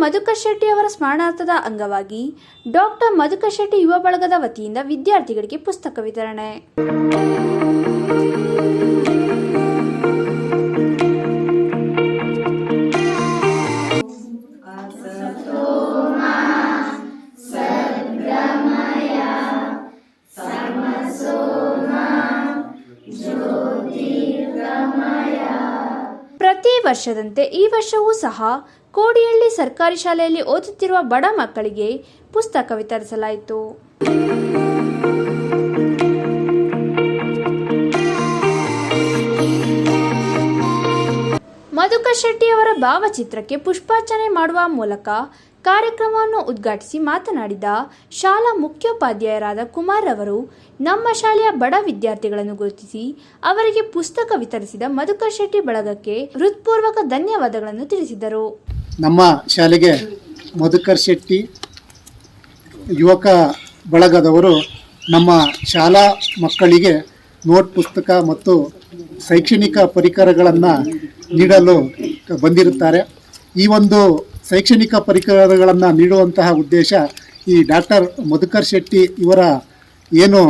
ಮಧುಕರ್ ಶೆಟ್ಟಿ ಅವರ ಸ್ಮರಣಾರ್ಥದ ಅಂಗವಾಗಿ ಡಾಕ್ಟರ್ ಮಧುಕರ್ ಶೆಟ್ಟಿ ಯುವ ಬಳಗದ ವತಿಯಿಂದ ವಿದ್ಯಾರ್ಥಿಗಳಿಗೆ ಪುಸ್ತಕ ವಿತರಣೆ. ಪ್ರತಿ ವರ್ಷದಂತೆ ಈ ವರ್ಷವೂ ಸಹ ಕೋಡಿಹಳ್ಳಿ ಸರ್ಕಾರಿ ಶಾಲೆಯಲ್ಲಿ ಓದುತ್ತಿರುವ ಬಡ ಮಕ್ಕಳಿಗೆ ಪುಸ್ತಕ ವಿತರಿಸಲಾಯಿತು. ಮಧುಕರ್ ಶೆಟ್ಟಿ ಅವರ ಭಾವಚಿತ್ರಕ್ಕೆ ಪುಷ್ಪಾರ್ಚನೆ ಮಾಡುವ ಮೂಲಕ ಕಾರ್ಯಕ್ರಮವನ್ನು ಉದ್ಘಾಟಿಸಿ ಮಾತನಾಡಿದ ಶಾಲಾ ಮುಖ್ಯೋಪಾಧ್ಯಾಯರಾದ ಕುಮಾರ್ ಅವರು ನಮ್ಮ ಶಾಲೆಯ ಬಡ ವಿದ್ಯಾರ್ಥಿಗಳನ್ನು ಗುರುತಿಸಿ ಅವರಿಗೆ ಪುಸ್ತಕ ವಿತರಿಸಿದ ಮಧುಕರ್ ಶೆಟ್ಟಿ ಬಳಗಕ್ಕೆ ಹೃತ್ಪೂರ್ವಕ ಧನ್ಯವಾದಗಳನ್ನು ತಿಳಿಸಿದರು. ನಮ್ಮ ಶಾಲೆಗೆ ಮಧುಕರ್ ಶೆಟ್ಟಿ ಯುವಕ ಬಳಗದವರು ನಮ್ಮ ಶಾಲಾ ಮಕ್ಕಳಿಗೆ ನೋಟ್ ಪುಸ್ತಕ ಮತ್ತು ಶೈಕ್ಷಣಿಕ ಪರಿಕರಗಳನ್ನು ನೀಡಲು ಬಂದಿರುತ್ತಾರೆ. ಈ ಒಂದು ಶೈಕ್ಷಣಿಕ ಪರಿಕರಗಳನ್ನು ನೀಡುವಂತಹ ಉದ್ದೇಶ ಈ ಡಾಕ್ಟರ್ ಮಧುಕರ್ ಶೆಟ್ಟಿ ಇವರ ಏನು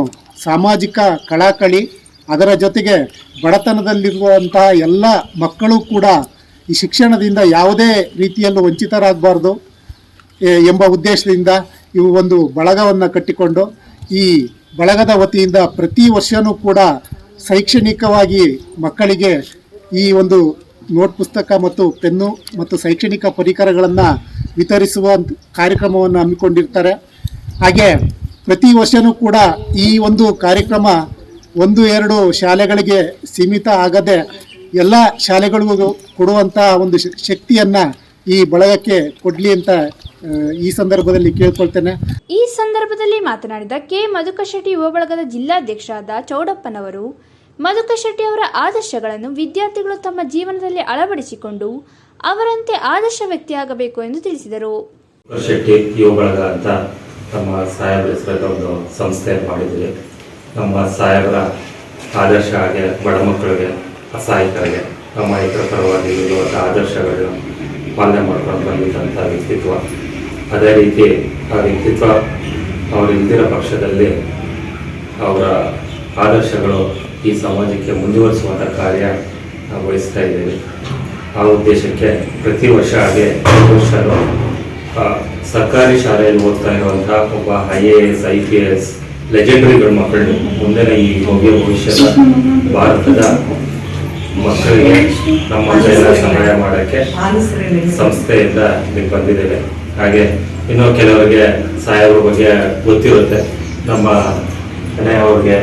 ಸಾಮಾಜಿಕ ಕಳಕಳಿ, ಅದರ ಜೊತೆಗೆ ಬಡತನದಲ್ಲಿರುವಂತಹ ಎಲ್ಲ ಮಕ್ಕಳು ಕೂಡ ಈ ಶಿಕ್ಷಣದಿಂದ ಯಾವುದೇ ರೀತಿಯಲ್ಲೂ ವಂಚಿತರಾಗಬಾರ್ದು ಎಂಬ ಉದ್ದೇಶದಿಂದ ಇವು ಒಂದು ಬಳಗವನ್ನು ಕಟ್ಟಿಕೊಂಡು ಈ ಬಳಗದ ವತಿಯಿಂದ ಪ್ರತಿ ವರ್ಷವೂ ಕೂಡ ಶೈಕ್ಷಣಿಕವಾಗಿ ಮಕ್ಕಳಿಗೆ ಈ ಒಂದು ನೋಟ್ ಪುಸ್ತಕ ಮತ್ತು ಪೆನ್ನು ಮತ್ತು ಶೈಕ್ಷಣಿಕ ಪರಿಕರಗಳನ್ನು ವಿತರಿಸುವ ಕಾರ್ಯಕ್ರಮವನ್ನು ಹಮ್ಮಿಕೊಂಡಿರ್ತಾರೆ. ಹಾಗೆ ಪ್ರತಿ ವರ್ಷವೂ ಕೂಡ ಈ ಒಂದು ಕಾರ್ಯಕ್ರಮ 1-2 ಶಾಲೆಗಳಿಗೆ ಸೀಮಿತ ಆಗದೆ ಎಲ್ಲ ಶಾಲೆಗಳಿಗೂ ಕೊಡುವಂಥ ಒಂದು ಶಕ್ತಿಯನ್ನು ಈ ಬಳಗಕ್ಕೆ ಕೊಡಲಿ ಅಂತ ಈ ಸಂದರ್ಭದಲ್ಲಿ ಕೇಳ್ಕೊಳ್ತೇನೆ. ಈ ಸಂದರ್ಭದಲ್ಲಿ ಮಾತನಾಡಿದ ಕೆ ಮಧುಕರ್ ಶೆಟ್ಟಿ ಯುವ ಬಳಗದ ಜಿಲ್ಲಾಧ್ಯಕ್ಷರಾದ ಚೌಡಪ್ಪನವರು ಮಧುಕರ್ ಶೆಟ್ಟಿ ಅವರ ಆದರ್ಶಗಳನ್ನು ವಿದ್ಯಾರ್ಥಿಗಳು ತಮ್ಮ ಜೀವನದಲ್ಲಿ ಅಳವಡಿಸಿಕೊಂಡು ಅವರಂತೆ ಆದರ್ಶ ವ್ಯಕ್ತಿಯಾಗಬೇಕು ಎಂದು ತಿಳಿಸಿದರು. ಮಧುಕರ್ ಶೆಟ್ಟಿ ಯುವ ಬಳಗ ಅಂತ ನಮ್ಮ ಸಾಹೇಬರ ಹೆಸರದ ಒಂದು ಸಂಸ್ಥೆ ಮಾಡಿದ್ದೀವಿ. ನಮ್ಮ ಸಾಹೇಬರ ಆದರ್ಶ ಹಾಗೆ ಬಡ ಮಕ್ಕಳಿಗೆ, ಅಸಹಾಯಕರಿಗೆ ನಮ್ಮ ರೈತರ ಪರವಾಗಿ ಇರುವಂಥ ಆದರ್ಶಗಳನ್ನು ಪಾಲನೆ ಮಾಡ್ಕೊಂಡು ಬಂದಿದ್ದಂಥ ವ್ಯಕ್ತಿತ್ವ. ಅದೇ ರೀತಿ ಆ ವ್ಯಕ್ತಿತ್ವ ಅವರು ಇಲ್ದಿರೋ ಪಕ್ಷದಲ್ಲಿ ಅವರ ಆದರ್ಶಗಳು ಈ ಸಮಾಜಕ್ಕೆ ಮುಂದುವರಿಸುವಂಥ ಕಾರ್ಯ ನಾವು ವಹಿಸ್ತಾ ಇದ್ದೇವೆ. ಆ ಉದ್ದೇಶಕ್ಕೆ ಪ್ರತಿ ವರ್ಷ ಹಾಗೆ ಈ ವರ್ಷವೂ ಸರ್ಕಾರಿ ಶಾಲೆಯಲ್ಲಿ ಓದ್ತಾ ಇರುವಂಥ ಒಬ್ಬ IAS, IPS ಲೆಜೆಂಡರಿಗಳ ಮಕ್ಕಳು ಮುಂದಿನ ಈ ಭವಿಷ್ಯದ ಭಾರತದ ಮಕ್ಕಳಿಗೆ ನಮ್ಮ ಎಲ್ಲ ಸಹಾಯ ಮಾಡೋಕ್ಕೆ ಸಂಸ್ಥೆಯಿಂದ ಇಲ್ಲಿ ಬಂದಿದ್ದೇವೆ. ಹಾಗೆ ಇನ್ನೂ ಕೆಲವರಿಗೆ ಸಾಹೇಬ್ರ ಬಗ್ಗೆ ಗೊತ್ತಿರುತ್ತೆ. ನಮ್ಮ ಅವ್ರಿಗೆ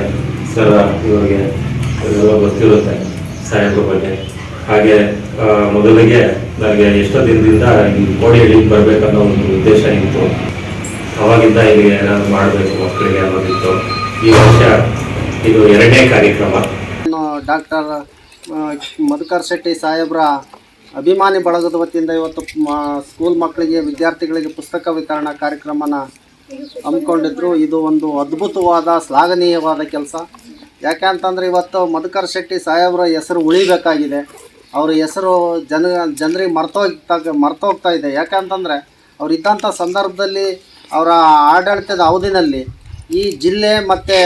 ಸರ್ ಇವರಿಗೆ ಎಲ್ಲ ಗೊತ್ತಿರುತ್ತೆ ಸಾಹೇಬ್ರ ಬಗ್ಗೆ. ಹಾಗೆ ಮೊದಲಿಗೆ ನನಗೆ ಎಷ್ಟೋ ದಿನದಿಂದ ಈ ಕೋಡಿಹಳ್ಳಿಗೆ ಬರಬೇಕನ್ನೋ ಒಂದು ಉದ್ದೇಶ ಇತ್ತು. ಅವಾಗಿಂದ ಇಲ್ಲಿ ಏನಾದ್ರು ಮಾಡಬೇಕು ಮಕ್ಕಳಿಗೆ ಅನ್ನೋದಿತ್ತು. ಈ ವರ್ಷ ಇದು 2ನೇ ಕಾರ್ಯಕ್ರಮ. ಡಾಕ್ಟರ್ ಮಧುಕರ್ ಶೆಟ್ಟಿ ಸಾಹೇಬ್ರ ಅಭಿಮಾನಿ ಬಳಗದ ವತಿಯಿಂದ ಇವತ್ತು ಸ್ಕೂಲ್ ಮಕ್ಕಳಿಗೆ, ವಿದ್ಯಾರ್ಥಿಗಳಿಗೆ ಪುಸ್ತಕ ವಿತರಣಾ ಕಾರ್ಯಕ್ರಮನ ಹಮ್ಮಿಕೊಂಡಿದ್ರು. ಇದು ಒಂದು ಅದ್ಭುತವಾದ, ಶ್ಲಾಘನೀಯವಾದ ಕೆಲಸ. ಯಾಕೆ ಅಂತಂದರೆ ಇವತ್ತು ಮಧುಕರ್ ಶೆಟ್ಟಿ ಸಾಹೇಬ್ರ ಹೆಸರು ಉಳಿಬೇಕಾಗಿದೆ. ಅವ್ರ ಹೆಸರು ಜನರಿಗೆ ಮರ್ತೋಗ್ತಾ ಇದೆ. ಯಾಕೆ ಅಂತಂದರೆ ಅವ್ರು ಇದ್ದಂಥ ಸಂದರ್ಭದಲ್ಲಿ ಅವರ ಆಡಳಿತದ ಅವಧಿನಲ್ಲಿ ಈ ಜಿಲ್ಲೆ ಮತ್ತು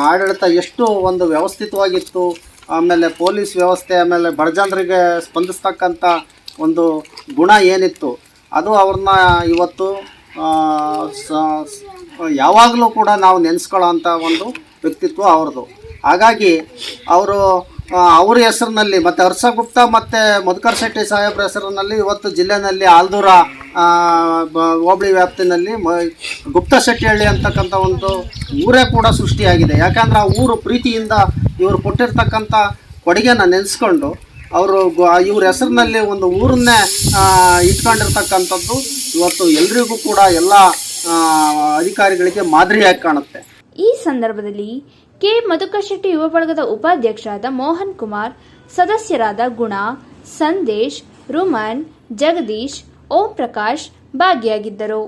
ಆಡಳಿತ ಎಷ್ಟು ಒಂದು ವ್ಯವಸ್ಥಿತವಾಗಿತ್ತು. ಆಮೇಲೆ ಪೊಲೀಸ್ ವ್ಯವಸ್ಥೆ, ಆಮೇಲೆ ಬಡಜನರಿಗೆ ಸ್ಪಂದಿಸ್ತಕ್ಕಂಥ ಒಂದು ಗುಣ ಏನಿತ್ತು ಅದು ಅವ್ರನ್ನ ಇವತ್ತು ಯಾವಾಗಲೂ ಕೂಡ ನಾವು ನೆನೆಸ್ಕೊಳ್ಳೋ ಅಂಥ ಒಂದು ವ್ಯಕ್ತಿತ್ವ ಅವ್ರದ್ದು. ಹಾಗಾಗಿ ಅವ್ರ ಹೆಸರಿನಲ್ಲಿ ಮತ್ತು ಹರ್ಷಗುಪ್ತ ಮತ್ತು ಮಧುಕರ್ ಶೆಟ್ಟಿ ಸಾಹೇಬ್ರ ಹೆಸರಿನಲ್ಲಿ ಇವತ್ತು ಜಿಲ್ಲೆಯಲ್ಲಿ ಆಲ್ದೂರ ಹೋಬಳಿ ವ್ಯಾಪ್ತಿನಲ್ಲಿ ಗುಪ್ತ ಶೆಟ್ಟಿಹಳ್ಳಿ ಅಂತಕ್ಕಂಥ ಒಂದು ಊರೇ ಕೂಡ ಸೃಷ್ಟಿಯಾಗಿದೆ. ಯಾಕಂದರೆ ಆ ಊರು ಪ್ರೀತಿಯಿಂದ ಇವರು ಕೊಟ್ಟಿರ್ತಕ್ಕಂಥ ಕೊಡುಗೆನ ನೆನೆಸ್ಕೊಂಡು ಇವ್ರ ಹೆಸರಿನಲ್ಲಿ ಒಂದು ಊರನ್ನೇ ಇಟ್ಕೊಂಡಿರ್ತಕ್ಕಂಥದ್ದು ಇವತ್ತು ಎಲ್ರಿಗೂ ಕೂಡ ಎಲ್ಲ ಅಧಿಕಾರಿಗಳಿಗೆ ಮಾದರಿಯಾಗಿ ಕಾಣುತ್ತೆ. ಈ ಸಂದರ್ಭದಲ್ಲಿ ಕೆ ಮಧುಕರ್ ಶೆಟ್ಟಿ ಯುವ ಬಳಗದ ಉಪಾಧ್ಯಕ್ಷರಾದ ಮೋಹನ್ ಕುಮಾರ್, ಸದಸ್ಯರಾದ ಗುಣ, ಸಂದೇಶ್, ರುಮನ್, ಜಗದೀಶ್, ಓಂ ಪ್ರಕಾಶ್ ಭಾಗಿಯಾಗಿದ್ದರು.